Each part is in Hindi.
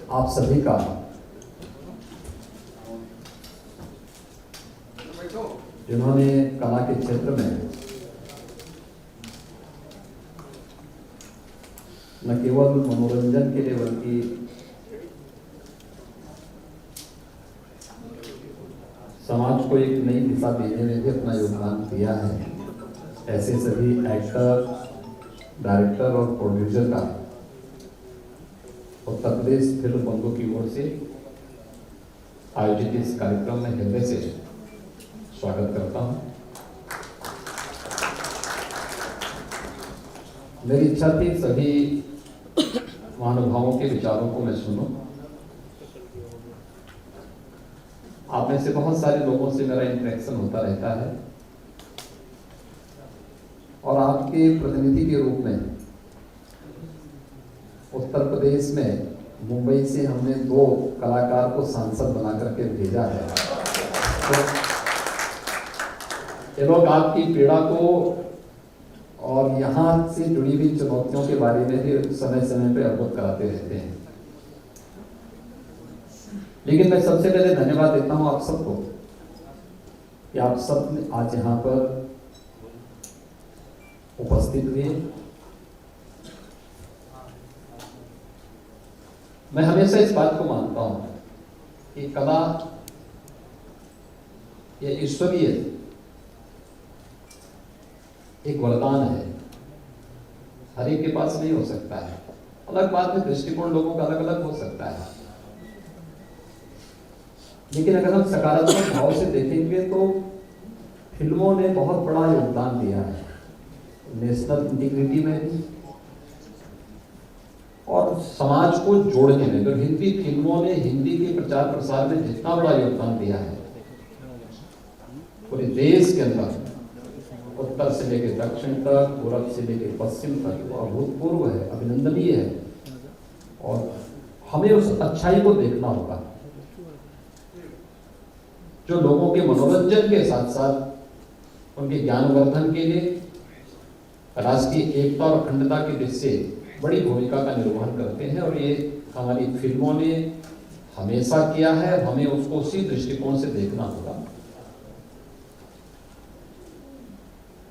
आप सभी का जिन्होंने कला के क्षेत्र में न केवल मनोरंजन के लिए बल्कि समाज को एक नई दिशा देने में भी अपना योगदान दिया है, ऐसे सभी एक्टर, डायरेक्टर और प्रोड्यूसर का उत्तर प्रदेश फिल्म बंधु की ओर से आयोजित इस कार्यक्रम में हृदय से स्वागत करता हूं। मेरी इच्छा थी सभी महानुभावों के विचारों को मैं सुनूं। आप में से बहुत सारे लोगों से मेरा इंटरेक्शन होता रहता है और आपके प्रतिनिधि के रूप में उत्तर प्रदेश में मुंबई से हमने 2 कलाकार को सांसद बना करके भेजा है। तो ये लोग आपकी पीड़ा को और यहाँ से जुड़ी हुई चुनौतियों के बारे में भी समय समय पे अवगत कराते रहते हैं। लेकिन मैं सबसे पहले धन्यवाद देता हूं आप सबको कि आप सब आज यहाँ पर उपस्थित हुए। मैं हमेशा इस बात को मानता हूं कि कला ये ईश्वरीय एक वरदान है, हर एक के पास नहीं हो सकता है। अलग बात है, दृष्टिकोण लोगों का अलग अलग हो सकता है, लेकिन अगर हम सकारात्मक भाव से देखेंगे तो फिल्मों ने बहुत बड़ा योगदान दिया है नेशनल इंटीग्रिटी में भी और समाज को जोड़ने में। तो हिंदी फिल्मों ने हिंदी के प्रचार प्रसार में जितना बड़ा योगदान दिया है पूरे देश के अंदर, उत्तर से लेकर दक्षिण तक, पूर्व से लेकर पश्चिम तक, वो अभूतपूर्व है, अभिनंदनीय है और हमें उस अच्छाई को देखना होगा जो लोगों के मनोरंजन के साथ साथ उनके ज्ञानवर्धन के लिए राष्ट्रीय एकता और अखंडता की दिशा से बड़ी भूमिका का निर्वहन करते हैं। और ये हमारी फिल्मों ने हमेशा किया है, हमें उसको उसी दृष्टिकोण से देखना होगा।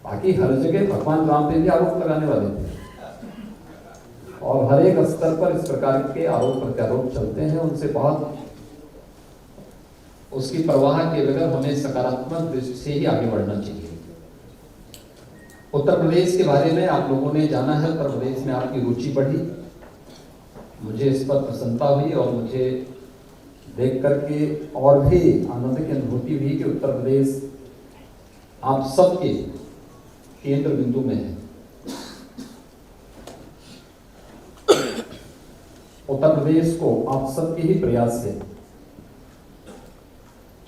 बाकी हर जगह भगवान राम पे भी आरोप लगाने वाले थे और हर एक स्तर पर इस प्रकार के आरोप प्रत्यारोप चलते हैं, उनसे बहुत उसकी परवाह के बगैर हमें सकारात्मक दृष्टि से ही आगे बढ़ना चाहिए। उत्तर प्रदेश के बारे में आप लोगों ने जाना है, उत्तर प्रदेश में आपकी रुचि बढ़ी, मुझे इस पर प्रसन्नता हुई और मुझे देख करके और भी आनंद की अनुभूति हुई कि उत्तर प्रदेश आप सबके केंद्र बिंदु में है। उत्तर प्रदेश को आप सबके ही प्रयास से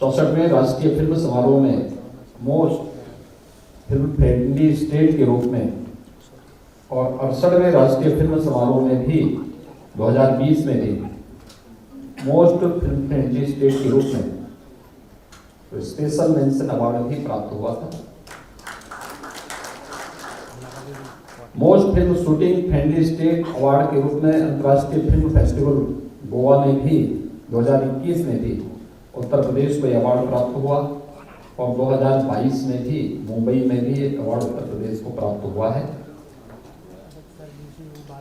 64वें राष्ट्रीय फिल्म समारोह में मोस्ट फिल्म फ्रेंडली स्टेट के रूप में और 68वें राष्ट्रीय फिल्म समारोह में भी 2020 में भी मोस्ट फिल्म फ्रेंडली स्टेट के रूप में तो स्पेशल मेंशन अवार्ड भी प्राप्त हुआ था। Most film shooting friendly state award के रूप में अंतर्राष्ट्रीय फिल्म फेस्टिवल गोवा में भी 2021 में भी उत्तर प्रदेश को अवार्ड प्राप्त हुआ और 2022 में भी मुंबई में भी एक अवार्ड उत्तर प्रदेश को प्राप्त हुआ है।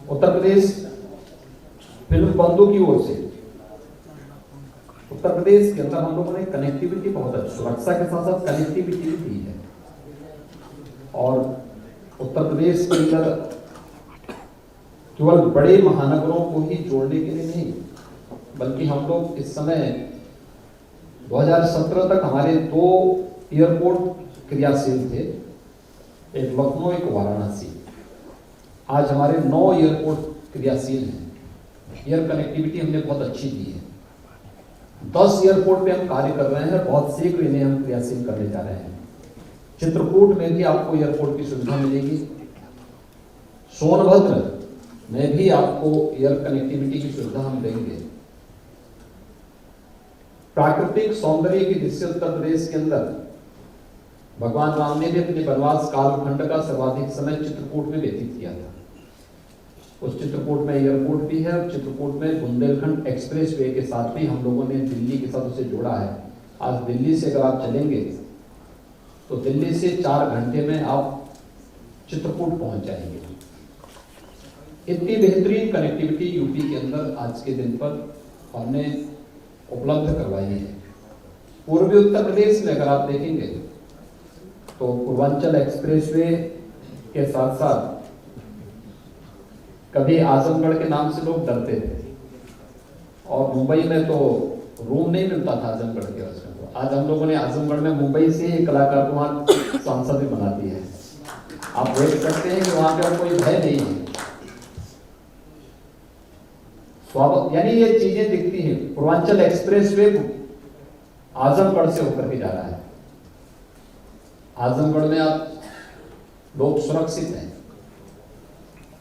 उत्तर प्रदेश फिल्म बंधु की ओर से उत्तर प्रदेश के अंदर हम लोगों ने कनेक्टिविटी बहुत अच्छी, सुरक्षा के साथ साथ कनेक्टिविटी भी दी है और उत्तर प्रदेश के अंदर केवल बड़े महानगरों को ही जोड़ने के लिए नहीं बल्कि हम लोग इस समय 2017 तक हमारे 2 एयरपोर्ट क्रियाशील थे, एक लखनऊ एक वाराणसी। आज हमारे 9 एयरपोर्ट क्रियाशील हैं। एयर कनेक्टिविटी हमने बहुत अच्छी दी है। 10 एयरपोर्ट पे हम कार्य कर रहे हैं, बहुत शीघ्र इन्हें हम क्रियाशील करने जा रहे हैं। चित्रकूट में भी आपको एयरपोर्ट की सुविधा मिलेगी, सोनभद्र में भी आपको एयर कनेक्टिविटी की सुविधा हम देंगे। प्राकृतिक सौंदर्य की दृष्टि से उत्तर प्रदेश के अंदर भगवान राम ने भी अपने वनवास कालखंड का सर्वाधिक समय चित्रकूट में व्यतीत किया था। उस चित्रकूट में एयरपोर्ट भी है और चित्रकूट में बुंदेलखंड एक्सप्रेसवे के साथ भी हम लोगों ने दिल्ली के साथ उसे जोड़ा है। आज दिल्ली से अगर आप चलेंगे तो दिल्ली से 4 घंटे में आप चित्रकूट पहुंच जाएंगे। इतनी बेहतरीन कनेक्टिविटी यूपी के अंदर आज के दिन पर हमने उपलब्ध करवाई है। पूर्वी उत्तर प्रदेश में अगर आप देखेंगे तो पूर्वांचल एक्सप्रेसवे के साथ साथ कभी आजमगढ़ के नाम से लोग डरते थे और मुंबई में तो रूम नहीं मिलता था आजमगढ़ के वजह से। आज हम लोगों ने आजमगढ़ में मुंबई से ही कलाकार को वहां सांसद भी बना दिया है। आप देख सकते हैं कि वहां पर कोई भय नहीं है। यानी ये चीजें दिखती हैं। पूर्वांचल एक्सप्रेसवे आजमगढ़ से होकर के जा रहा है। आजमगढ़ में आप लोग सुरक्षित हैं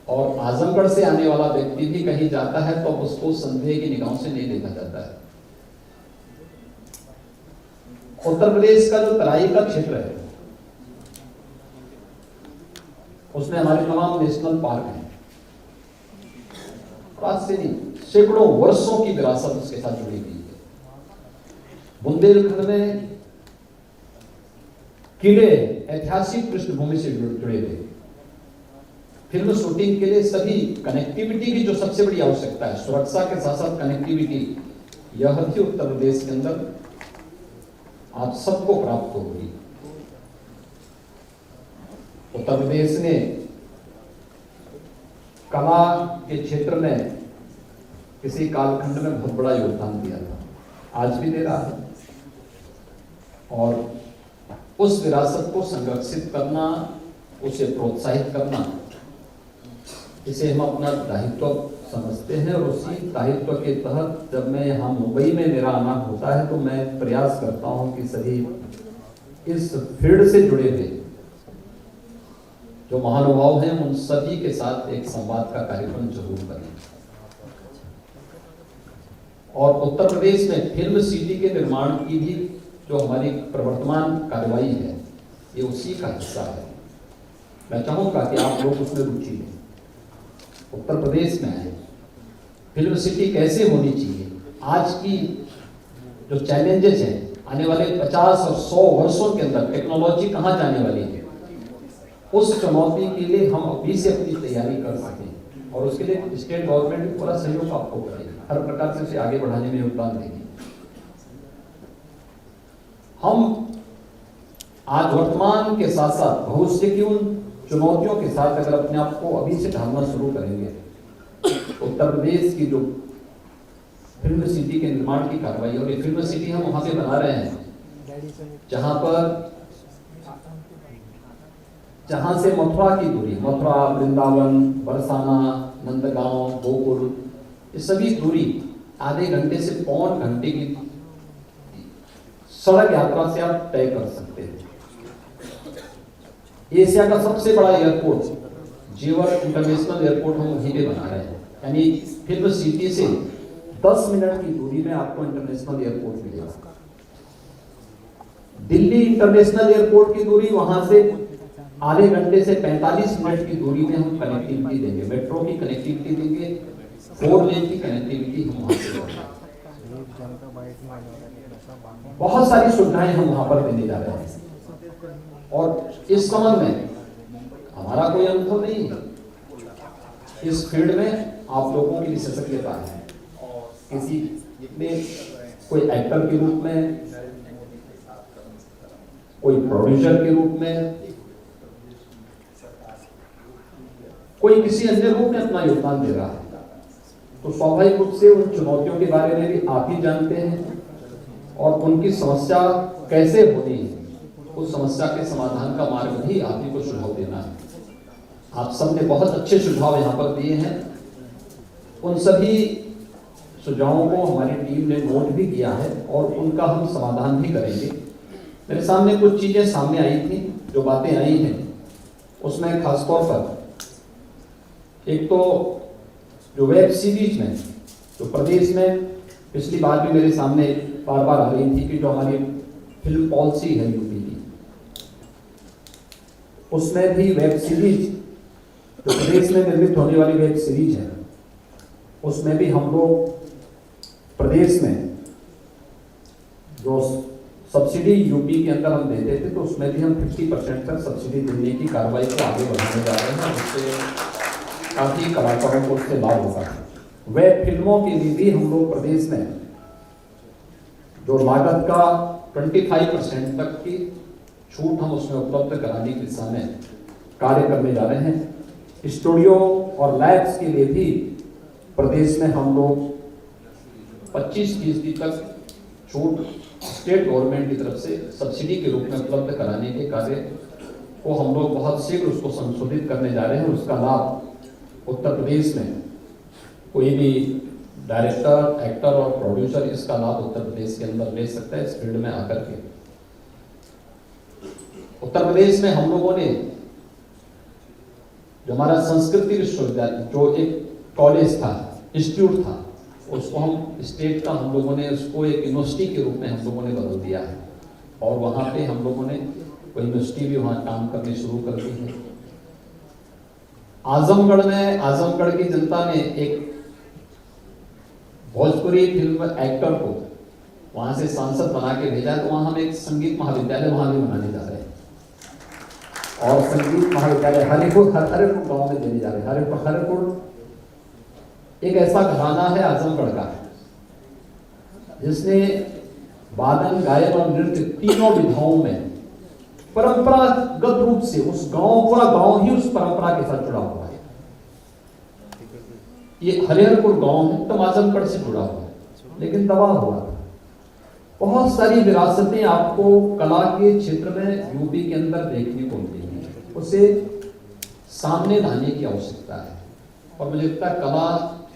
और आजमगढ़ से आने वाला व्यक्ति भी कहीं जाता है तो उसको संदेह की निगाहों से नहीं देखा जाता है। उत्तर प्रदेश का जो तराई का क्षेत्र है उसमें हमारे तमाम नेशनल पार्क हैं। आज से नहीं, सैकड़ों वर्षों की विरासत उसके साथ जुड़ी हुई है। बुंदेलखंड में किले ऐतिहासिक पृष्ठभूमि से जुड़े हुए। फिल्म शूटिंग के लिए सभी कनेक्टिविटी की जो सबसे बड़ी आवश्यकता है, सुरक्षा के साथ साथ कनेक्टिविटी, यह भी उत्तर प्रदेश के अंदर आप सबको प्राप्त होगी। उत्तर प्रदेश ने कला के क्षेत्र में किसी कालखंड में बहुत बड़ा योगदान दिया था, आज भी दे रहा है। और उस विरासत को संरक्षित करना, उसे प्रोत्साहित करना, इसे हम अपना दायित्व समझते हैं। और उसी दायित्व के तहत जब मैं यहाँ मुंबई में मेरा आना होता है तो मैं प्रयास करता हूँ कि सभी इस फील्ड से जुड़े हुए जो महानुभाव हैं उन सभी के साथ एक संवाद का कार्यक्रम जरूर करें। और उत्तर प्रदेश में फिल्म सिटी के निर्माण की भी जो हमारी प्रवर्तमान कार्रवाई है ये उसी का हिस्सा है। मैं चाहूंगा कि आप लोग उसमें रुचि लें, उत्तर प्रदेश में आए। फिल्म सिटी कैसे होनी चाहिए, आज की जो चैलेंजेस हैं, आने वाले 50 और 100 वर्षों के अंदर टेक्नोलॉजी कहाँ जाने वाली है, उस चुनौती के लिए हम अभी से अपनी तैयारी कर सकें। और उसके लिए स्टेट गवर्नमेंट भी पूरा सहयोग आपको करेगी, हर प्रकार से उसे आगे बढ़ाने में योगदान देगी। हम आज वर्तमान के साथ साथ भविष्य की उन चुनौतियों के साथ अगर अपने आप को अभी से ढालना शुरू करेंगे, उत्तर प्रदेश की जो फिल्म सिटी के निर्माण की कार्रवाई, और ये फिल्म सिटी हम वहां पे बना रहे हैं जहां से मथुरा की दूरी, मथुरा, वृंदावन, बरसाना, नंदगांव, गोकुल, ये सभी दूरी आधे घंटे से पौन घंटे की सड़क यात्रा से आप तय कर सकते हैं। एशिया का सबसे बड़ा एयरपोर्ट जेवर इंटरनेशनल एयरपोर्ट हम वहीं पे बना रहे हैं। यानी फिल्म सिटी से 10 मिनट की दूरी में आपको इंटरनेशनल एयरपोर्ट मिलेगा। दिल्ली इंटरनेशनल एयरपोर्ट की दूरी वहां से आधे घंटे से 45 मिनट की दूरी में हम कनेक्टिविटी देंगे, मेट्रो की कनेक्टिविटी देंगे, 4 लेन की कनेक्टिविटी हम वहां से देंगे। बहुत सारी सुविधाएं हम वहां पर देने जा रहे हैं। और इस संबंध में हमारा कोई अनुभव नहीं है, इस फील्ड में आप लोगों की विशेषज्ञता है। किसी में कोई एक्टर के रूप में, कोई प्रोड्यूसर के रूप में, कोई किसी अन्य रूप में अपना योगदान दे रहा है, तो स्वाभाविक रूप से उन चुनौतियों के बारे में भी आप ही जानते हैं और उनकी समस्या कैसे होनी है, उस समस्या के समाधान का मार्ग भी आप ही को सुझाव देना है। आप सबने बहुत अच्छे सुझाव यहाँ पर दिए हैं, उन सभी सुझावों को हमारी टीम ने नोट भी किया है और उनका हम समाधान भी करेंगे। मेरे सामने कुछ चीजें सामने आई थी, जो बातें आई हैं उसमें खासतौर पर एक तो जो वेब सीरीज में जो प्रदेश में पिछली बार भी मेरे सामने बार बार आ रही थी कि जो हमारी फिल्म पॉलिसी है यूपी की, उसमें भी वेब सीरीज तो प्रदेश में निर्मित होने वाली वेब सीरीज है, उसमें भी हम लोग प्रदेश में जो सब्सिडी यूपी के अंदर हम देते थे, तो उसमें भी हम 50% तक सब्सिडी देने की कार्रवाई को आगे बढ़ाने जा रहे हैं, जिससे काफ़ी कलाकारों को उससे लाभ होगा। वेब फिल्मों के लिए भी हम लोग प्रदेश में जो लागत का 25% तक की छूट हम उसमें उपलब्ध कराने की दिशा में कार्य करने जा रहे हैं। स्टूडियो और लैब्स के लिए भी प्रदेश में हम लोग 25% तक छूट स्टेट गवर्नमेंट की तरफ से सब्सिडी के रूप में उपलब्ध कराने के कार्य को हम लोग बहुत शीघ्र उसको संशोधित करने जा रहे हैं। उसका लाभ उत्तर प्रदेश में कोई भी डायरेक्टर, एक्टर और प्रोड्यूसर इसका लाभ उत्तर प्रदेश के अंदर ले सकता है इस फील्ड में आकर के। उत्तर प्रदेश में हम लोगों ने जो हमारा संस्कृति विश्वविद्यालय जो एक कॉलेज था, इंस्टीट्यूट था, उसको हम स्टेट का हम लोगों ने उसको एक यूनिवर्सिटी के रूप में हम लोगों ने बदल दिया है और वहाँ पे हम लोगों ने कोई यूनिवर्सिटी भी वहाँ काम करनी शुरू कर दी है। आजमगढ़ में आजमगढ़ की जनता ने एक भोजपुरी फिल्म एक्टर को वहाँ से सांसद बना के भेजा, तो वहाँ हम एक संगीत महाविद्यालय वहाँ भी बनाने जा रहे हैं और संगीत महाविद्यालय हरिपुर गाँव में देने जा रहे हैं। हरिपुर एक ऐसा घराना है आजमगढ़ का जिसने वादन, गायन और नृत्य तीनों विधाओं में परंपरागत रूप से उस गांव, पूरा गांव ही उस परंपरा के साथ जुड़ा हुआ है। ये हरिहरपुर गांव है तो आजमगढ़ से जुड़ा हुआ है, लेकिन तबाह हुआ। बहुत सारी विरासतें आपको कला के क्षेत्र में यूपी के अंदर देखने को मिलेंगी, उसे सामने लाने की आवश्यकता है और मुझे लगता है कला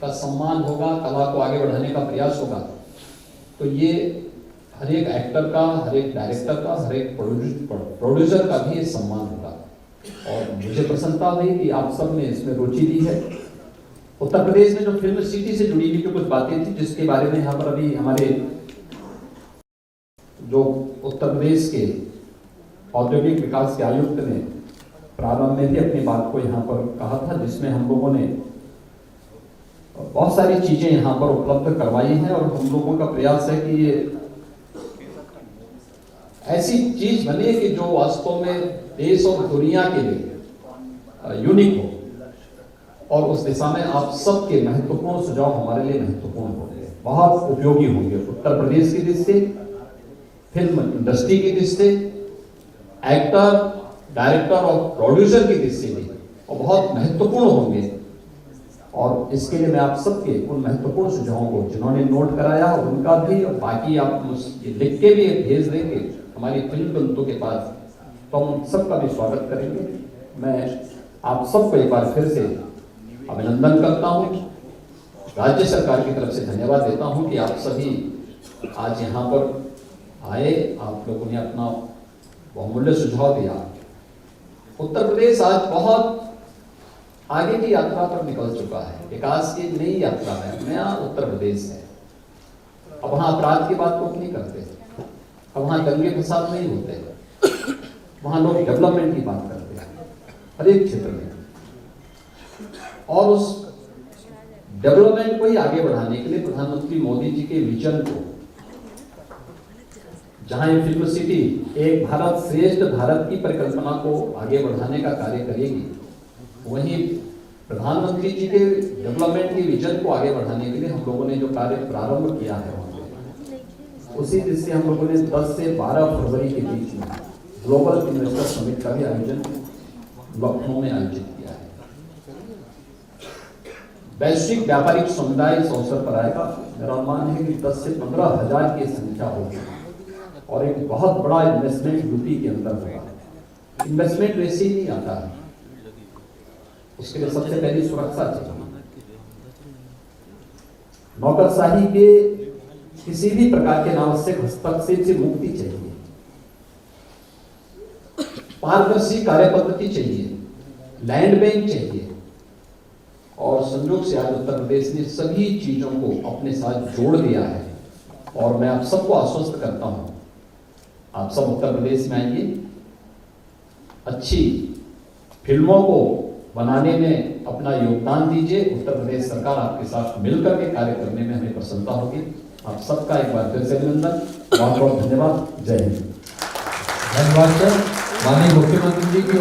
का सम्मान होगा, कला को आगे बढ़ाने का प्रयास होगा, तो ये हर एक एक्टर का, हर एक डायरेक्टर का, हर एक प्रोड्यूसर का भी सम्मान होगा। और मुझे प्रसन्नता हुई कि आप सब ने इसमें रुचि ली है। उत्तर प्रदेश में जो फिल्म सिटी से जुड़ी हुई जो कुछ बातें थी, जिसके बारे में यहाँ पर अभी हमारे जो उत्तर प्रदेश के औद्योगिक विकास के आयुक्त ने प्रारंभ में भी अपनी बात को यहाँ पर कहा था, जिसमें हम लोगों ने बहुत सारी चीजें यहाँ पर उपलब्ध करवाई हैं और हम लोगों का प्रयास है कि ये ऐसी चीज बने कि जो वास्तव में देश और दुनिया के लिए यूनिक हो और उस दिशा में आप सबके महत्वपूर्ण सुझाव हमारे लिए महत्वपूर्ण होंगे, बहुत उपयोगी होंगे। उत्तर प्रदेश की दृष्टि से, फिल्म इंडस्ट्री की दृष्टि से, एक्टर, डायरेक्टर और प्रोड्यूसर की दृष्टि से और बहुत महत्वपूर्ण होंगे। और इसके लिए मैं आप सबके उन महत्वपूर्ण सुझावों को जिन्होंने नोट कराया उनका भी, और बाकी आप लिख के भी भेज देंगे हमारी फिल्म बंधुओं के पास, तो हम सबका भी स्वागत करेंगे। मैं आप सबको एक बार फिर से अभिनंदन करता हूँ, राज्य सरकार की तरफ से धन्यवाद देता हूँ कि आप सभी आज यहाँ पर आए, आप लोगों ने अपना बहुमूल्य सुझाव दिया। उत्तर प्रदेश आज बहुत आगे की यात्रा पर निकल चुका है, विकास की नई यात्रा में नया उत्तर प्रदेश है। अब वहाँ अपराध की बात तो नहीं करते, अब वहाँ दंगे फसाद नहीं होते, वहाँ लोग डेवलपमेंट की बात करते हैं हर एक क्षेत्र में, और उस डेवलपमेंट को ही आगे बढ़ाने के लिए प्रधानमंत्री मोदी जी के विजन को, जहां ये फिल्म सिटी एक भारत श्रेष्ठ भारत की परिकल्पना को आगे बढ़ाने का कार्य करेगी, वहीं प्रधानमंत्री जी के डेवलपमेंट के विजन को आगे बढ़ाने के लिए हम लोगों ने जो कार्य प्रारंभ किया है, उसी दृष्टि हम लोगों ने 10 से 12 फरवरी के बीच में ग्लोबल इन्वेस्टर समिट का भी आयोजन लखनऊ में आयोजित किया है। वैश्विक व्यापारिक समुदाय इस अवसर पर आएगा। मेरा अनुमान है कि 10 से 15 हजार की संख्या होगी और एक बहुत बड़ा इन्वेस्टमेंट यूपी के अंदर होगा। इन्वेस्टमेंट वैसे ही नहीं आता है, उसके लिए सबसे पहली सुरक्षा चाहिए। नौकरशाही के किसी भी प्रकार के अनावश्यक हस्तक्षेप से मुक्ति चाहिए, पारदर्शी कार्य पद्धति चाहिए, लैंड बैंक चाहिए, और संयोग से आज उत्तर प्रदेश ने सभी चीजों को अपने साथ जोड़ दिया है। और मैं आप सबको आश्वस्त करता हूं, आप सब उत्तर प्रदेश में आइए, अच्छी फिल्मों को बनाने में अपना योगदान दीजिए। उत्तर प्रदेश सरकार आपके साथ मिलकर के कार्य करने में हमें प्रसन्नता होगी। आप सबका एक बार फिर से अभिनंदन, बहुत बहुत धन्यवाद। जय हिंद। धन्यवाद सर। माननीय मुख्यमंत्री जी की